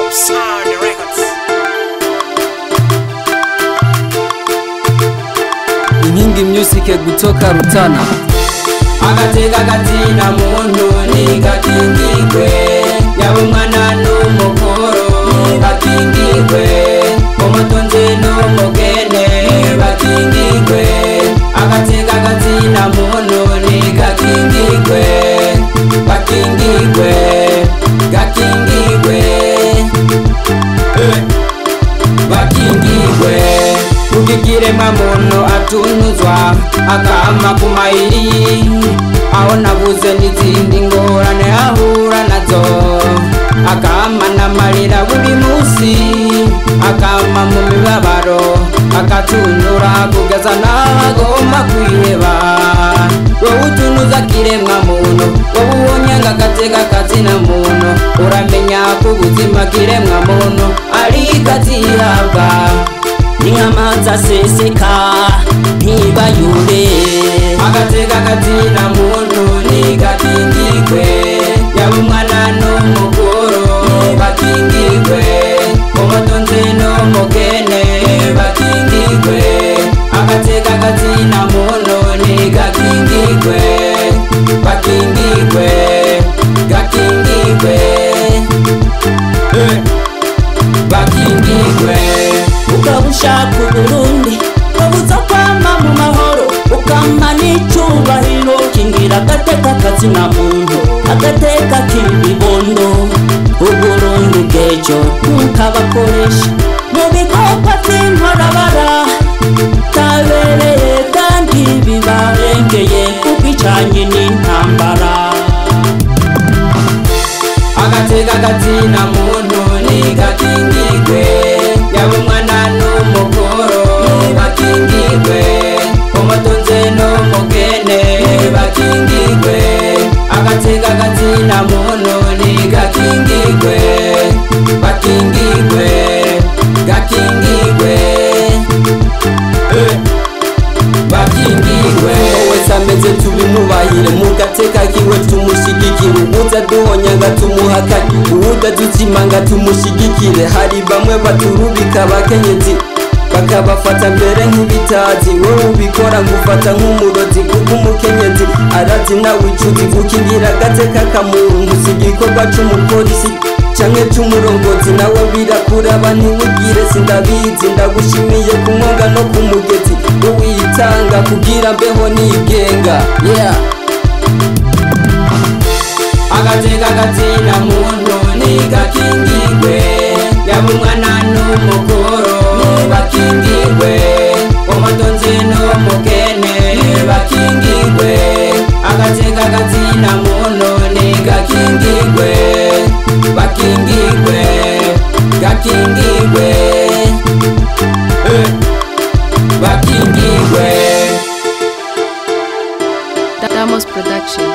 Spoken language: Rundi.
Oops on the records. Inkingi music kutoka Rutana. Agateka katina muntu ni gakingigwe, yaba umwana n'umukuru bakingigwe, umutunzi n'umugene bakingigwe. Agateka katina muntu ni gakingigwe, bakingigwe, gakingigwe, bakingigwe. Kukikirema muntu atunuzwa akama kumayiri, aho nabuze n'izindi ngorane ahura nazo, akama n'amarira buri musi, akama mu mibabaro, akatunura kugeza naho agomba kwiheba. Wowe utunuza kiremwa muntu, wowe ubonye ng'agateka kazina muntu, uramenya ko ubuzima kiremwa muntu ari kazihabwa. Niamaza seseka ntibayure, agateka katina muntu ni gakingigwe, yaba umwana n'umukuru bakingigwe, umutunzi n'umugene bakingigwe. Agateka katina muntu ni gakingigwe, bakingigwe, gakingigwe, bakingigwe. ukabushaka Uburundi wabuza kwama mu mahoro, ukama n'icyubahiro, kingira agateka kazina muntu, agateka k'ibibondo. Uburundi bw'ejo ntukabakoresha mu bikorwa by'inkorabara, tabereye kandi bibarengeye kubicanye n'intambara. Agateka katina muntu ni gakingigwe, yaba umwana n'umukuru bakingigwe, umutunzi n'umugene bakingigwe. Agateka katina muntu ni gakingigwe, bakingigwe, gakingigwe, bakingigwe. Wese ameze tubimubahire, mu gateka kiwe tumushigikire, ubuza duhonyanga tumuhakanye, ubuda duzimanga tumushigikire. Hari bamwe baturubika abakenyezi bakabafata mbere nk'ibitazi, wowe ubikora ngufata nk'umurozi, kuko umukenyezi arazi nawe icuzi. Gukingira agateka k'amuntu si igikorwa c'umupolisi canke c'umurongozi, nawe birakuraba ntiwigire sindabizi. Ndagushimiye ku mwonga no ku mugezi, uwitanga kugira mbeho nigenga, yeah. Agateka katina muntu ni gakingigwe, yaba umwana n'umukuru bakingigwe, umutunzi n'umugene bakingigwe. Agateka katina muntu ni gakingigwe, bakingigwe, gakingigwe, bakingigwe. Damos Production.